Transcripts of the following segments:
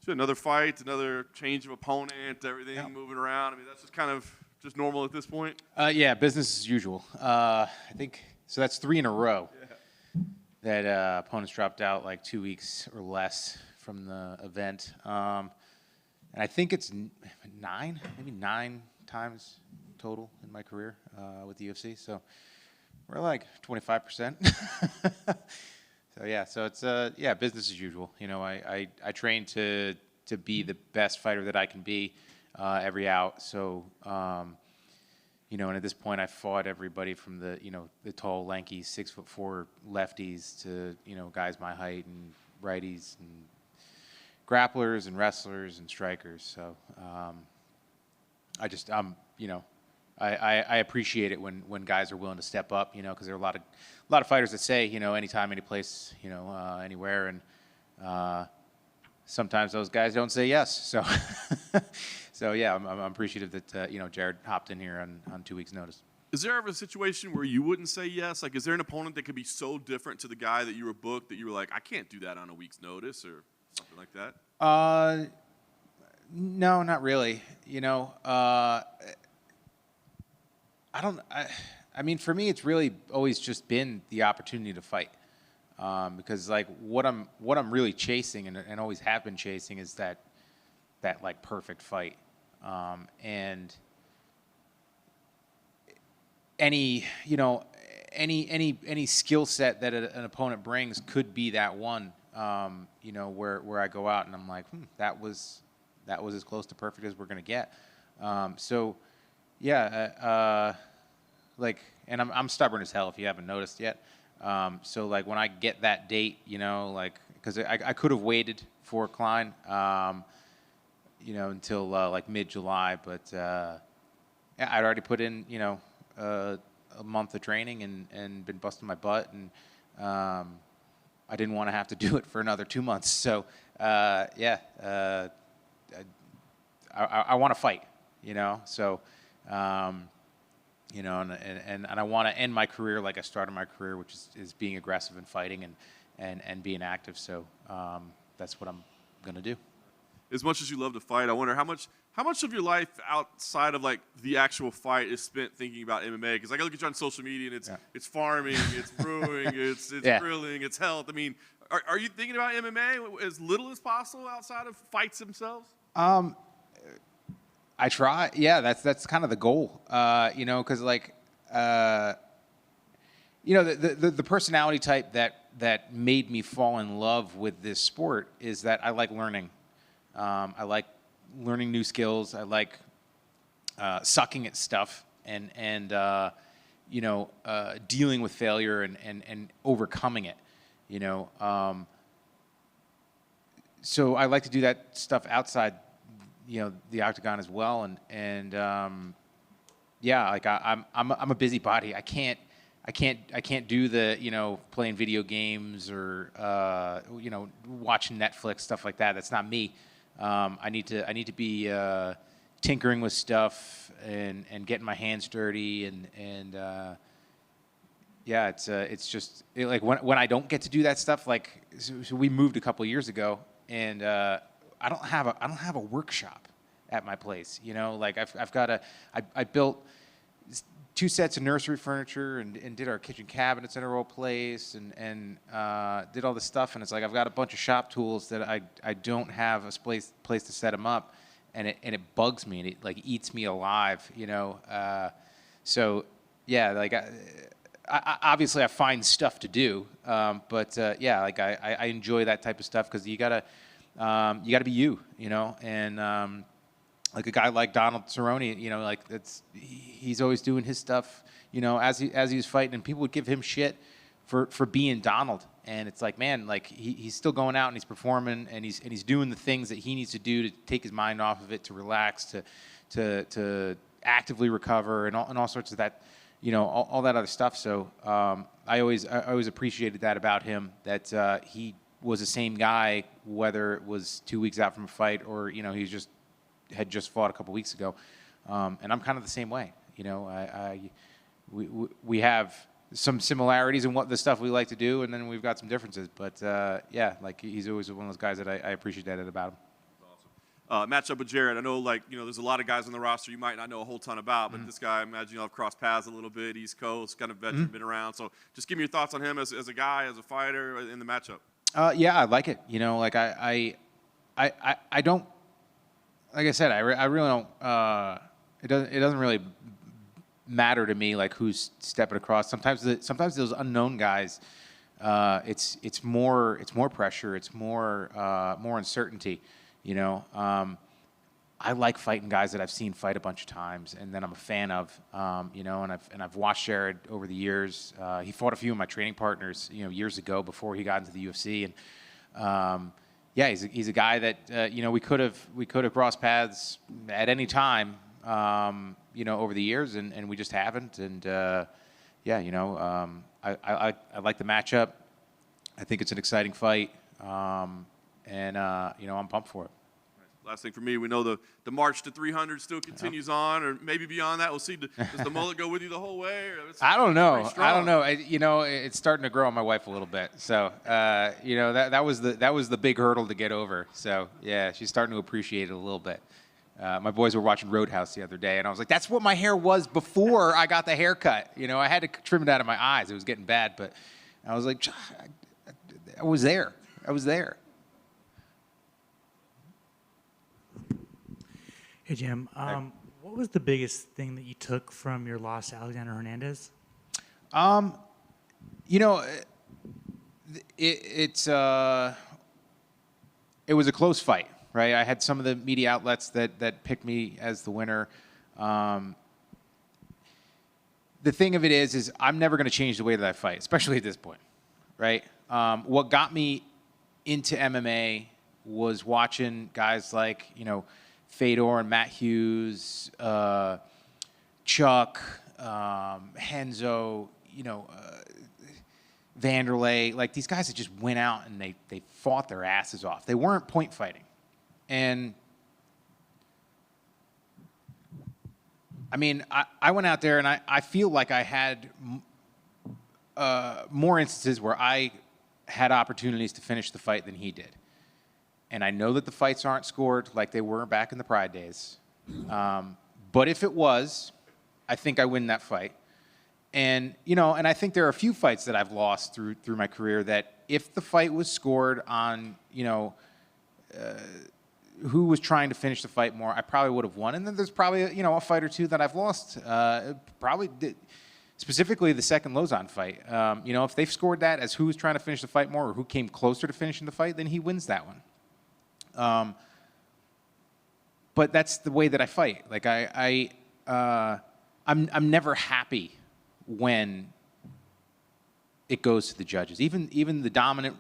So another fight, another change of opponent, everything moving around. I mean, that's just kind of just normal at this point. Yeah, business as usual. I think so. That's 3 in a row that opponents dropped out like 2 weeks or less from the event, and I think it's maybe nine times total in my career with the UFC. So we're like 25%. So yeah, so it's business as usual. You know, I train to be the best fighter that I can be every out. So you know, and at this point, I fought everybody from the tall, lanky, 6'4" lefties to guys my height and righties and grapplers and wrestlers and strikers. So I appreciate it when guys are willing to step up, because there are a lot of fighters that say, anytime, any place, anywhere, and sometimes those guys don't say yes. So, so yeah, I'm appreciative that Jared hopped in here on 2 weeks' notice. Is there ever a situation where you wouldn't say yes? Like, is there an opponent that could be so different to the guy that you were booked that you were like, I can't do that on a week's notice or something like that? No, not really. I mean, for me, it's really always just been the opportunity to fight, because like what I'm really chasing and always have been chasing is that like perfect fight, and any skill set that an opponent brings could be that one, where I go out and I'm like, that was as close to perfect as we're gonna get. So yeah, like, and I'm stubborn as hell if you haven't noticed yet. So like when I get that date, like, because I could have waited for Klein, until like mid-July, but yeah, I'd already put in a month of training and been busting my butt, and I didn't want to have to do it for another 2 months. So yeah, I want to fight, so. And I want to end my career like I started my career, which is being aggressive and fighting and being active. So that's what I'm going to do. As much as you love to fight, I wonder how much of your life outside of like the actual fight is spent thinking about MMA? Because I look at you on social media and it's farming, it's brewing, it's grilling, it's health. I mean, are you thinking about MMA as little as possible outside of fights themselves? I try. Yeah, that's kind of the goal. Because like, the personality type that made me fall in love with this sport is that I like learning. I like learning new skills. I like sucking at stuff and dealing with failure and overcoming it. So I like to do that stuff outside the octagon as well, and yeah, like I'm a busybody. I can't do the playing video games or watching Netflix, stuff like that. That's not me. I need to be tinkering with stuff and getting my hands dirty and yeah, it's just like when I don't get to do that stuff. Like so we moved a couple years ago, and I don't have a workshop at my place. Like I built 2 sets of nursery furniture and did our kitchen cabinets in our old place and did all this stuff. And it's like I've got a bunch of shop tools that I don't have a place to set them up, and it bugs me and it like eats me alive. So yeah, like I obviously I find stuff to do, but yeah, like I enjoy that type of stuff because you gotta be you, and like a guy like Donald Cerrone, like he's always doing his stuff, as he was fighting, and people would give him shit for being Donald, and it's like, man, like he's still going out and he's performing and he's doing the things that he needs to do to take his mind off of it, to relax, to actively recover, and all sorts of that, all that other stuff. So I always appreciated that about him, that he was the same guy, whether it was 2 weeks out from a fight or, he had just fought a couple weeks ago. And I'm kind of the same way. We have some similarities in what the stuff we like to do, and then we've got some differences. But yeah, like he's always one of those guys that I appreciate that about him. matchup with Jared. I know, there's a lot of guys on the roster you might not know a whole ton about, but this guy, I imagine you'll have crossed paths a little bit, East Coast, kind of veteran, been around. So just give me your thoughts on him as a guy, as a fighter in the matchup. Yeah, I like it. I don't, like I said, I really don't, it doesn't really matter to me, like, who's stepping across. Sometimes those unknown guys, it's more pressure, it's more uncertainty, I like fighting guys that I've seen fight a bunch of times and that I'm a fan of, and I've watched Jared over the years. He fought a few of my training partners, years ago before he got into the UFC, and yeah, he's a guy that we could have crossed paths at any time, over the years, and we just haven't. And I like the matchup. I think it's an exciting fight, and I'm pumped for it. Last thing for me, we know the march to 300 still continues on, or maybe beyond that. We'll see. Does the mullet go with you the whole way? I don't know. It's starting to grow on my wife a little bit. So, that was the big hurdle to get over. So, yeah, she's starting to appreciate it a little bit. My boys were watching Roadhouse the other day, and I was like, that's what my hair was before I got the haircut. I had to trim it out of my eyes. It was getting bad, but I was like, I was there. Hey, Jim. What was the biggest thing that you took from your loss to Alexander Hernandez? It was a close fight, right? I had some of the media outlets that picked me as the winner. The thing of it is I'm never going to change the way that I fight, especially at this point, right? What got me into MMA was watching guys like, Fedor and Matt Hughes, Chuck, Henzo, Vanderlei, like these guys that just went out and they fought their asses off. They weren't point fighting. And I mean, I went out there and I feel like I had more instances where I had opportunities to finish the fight than he did. And I know that the fights aren't scored like they were back in the Pride days. But if it was, I think I win that fight. And, and I think there are a few fights that I've lost through my career that if the fight was scored on, who was trying to finish the fight more, I probably would have won. And then there's probably, a fight or two that I've lost. Specifically the second Lozon fight. If they've scored that as who was trying to finish the fight more or who came closer to finishing the fight, then he wins that one. But that's the way that I fight. Like I'm never happy when it goes to the judges. Even the dominant,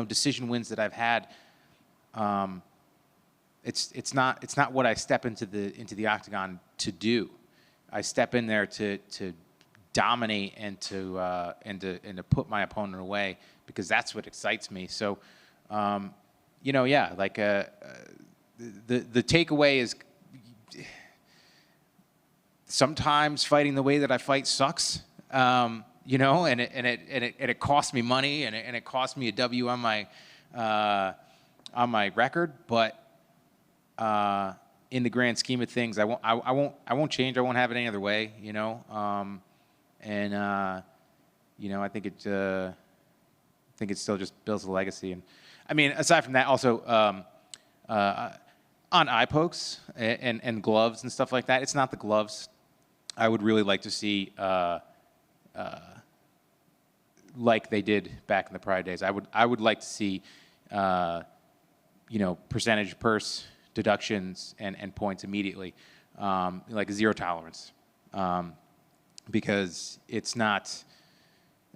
decision wins that I've had. It's not what I step into the octagon to do. I step in there to dominate and to put my opponent away because that's what excites me. So. The takeaway is sometimes fighting the way that I fight sucks, and it costs me money and it costs me a W on my record. But in the grand scheme of things, I won't change. I won't have it any other way, I think it still just builds a legacy. And I mean, aside from that, also on eye pokes and gloves and stuff like that, it's not the gloves. I would really like to see, like they did back in the Pride days. I would like to see, percentage purse deductions and points immediately, like zero tolerance, because it's not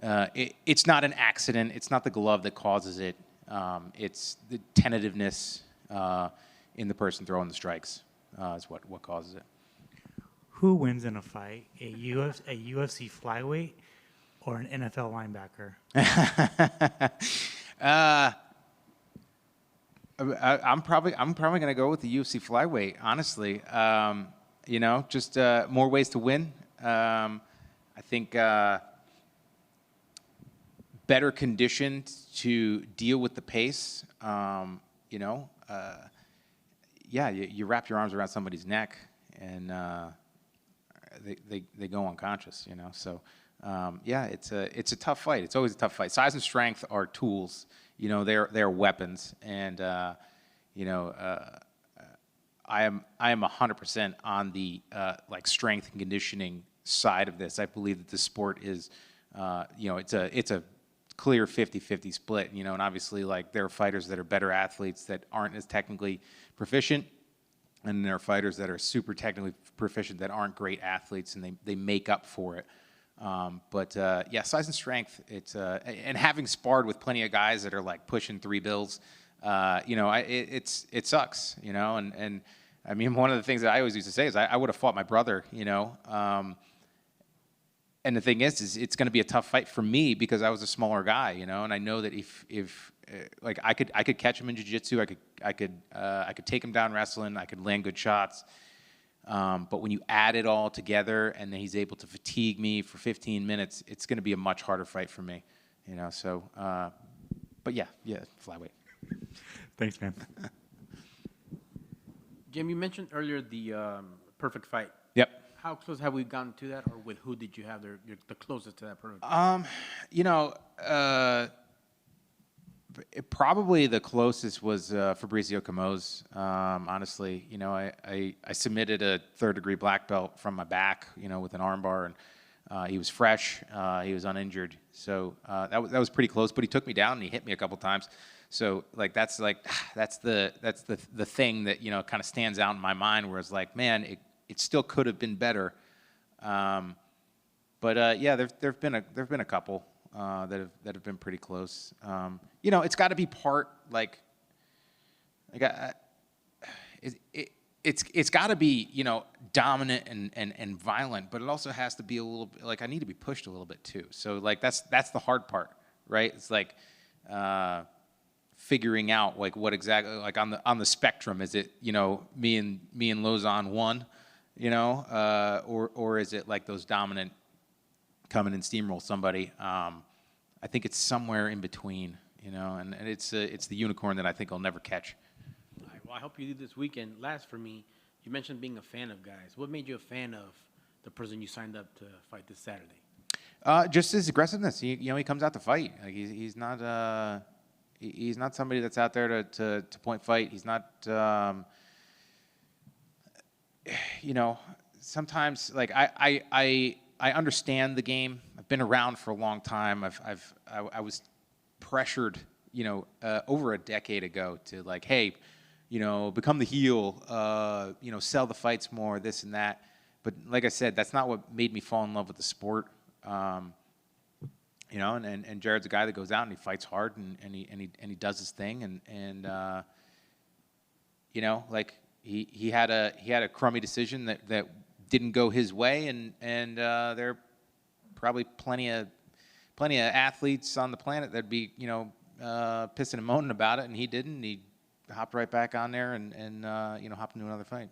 an accident. It's not the glove that causes it. It's the tentativeness in the person throwing the strikes is what causes it. Who wins in a fight, a UFC flyweight or an NFL linebacker? I'm probably going to go with the UFC flyweight, honestly. Just more ways to win. I think better conditioned to deal with the pace. yeah, you wrap your arms around somebody's neck and they go unconscious, you know. So yeah, it's a tough fight. It's always a tough fight. Size and strength are tools, you know. They're weapons, and you know, I am 100% on the like strength and conditioning side of this. I believe that the sport is, you know, it's a clear 50-50 split, you know, and obviously like there are fighters that are better athletes that aren't as technically proficient, and there are fighters that are super technically proficient that aren't great athletes, and they make up for it. But yeah, size and strength, it's and having sparred with plenty of guys that are like pushing 3 bills, you know, it sucks, you know, and I mean, one of the things that I always used to say is I would have fought my brother, you know. And the thing is it's going to be a tough fight for me because I was a smaller guy, you know, and I know that if like I could catch him in jiu-jitsu, I could take him down wrestling, I could land good shots. But when you add it all together and then he's able to fatigue me for 15 minutes, it's going to be a much harder fight for me, you know. So, but yeah, flyweight. Thanks, man. Jim, you mentioned earlier the perfect fight. Yep. How close have we gotten to that, or with who did you have the closest to that perfect? You know, probably the closest was Fabricio Camo's. Honestly, you know, I submitted a 3rd-degree black belt from my back, you know, with an armbar, and he was fresh, he was uninjured, so that was pretty close. But he took me down and he hit me a couple times. So like that's the thing that, you know, kind of stands out in my mind, where it's like, man, it still could have been better, but yeah, there've been a couple that have been pretty close. You know, it's got to be part it's got to be, you know, dominant and violent, but it also has to be a little bit like I need to be pushed a little bit too. So like that's the hard part, right? It's like figuring out like what exactly, like on the spectrum, is it, you know, me and Lozon won, you know, or is it like those dominant coming and steamroll somebody? I think it's somewhere in between, you know, and it's the unicorn that I think I'll never catch. All right, well, I hope you do this weekend. Last for me, you mentioned being a fan of guys. What made you a fan of the person you signed up to fight this Saturday? Just his aggressiveness. You know, he comes out to fight. Like he's not somebody that's out there to point fight. He's not. You know, sometimes like I understand the game. I've been around for a long time. I was pressured, you know, over a decade ago to like, hey, you know, become the heel, you know, sell the fights more, this and that. But like I said, that's not what made me fall in love with the sport. You know, and Jared's a guy that goes out and he fights hard and he does his thing and you know, like he had a crummy decision that didn't go his way, and there are probably plenty of athletes on the planet that'd be, you know, pissing and moaning about it, and he didn't. He hopped right back on there and you know, hopped into another fight.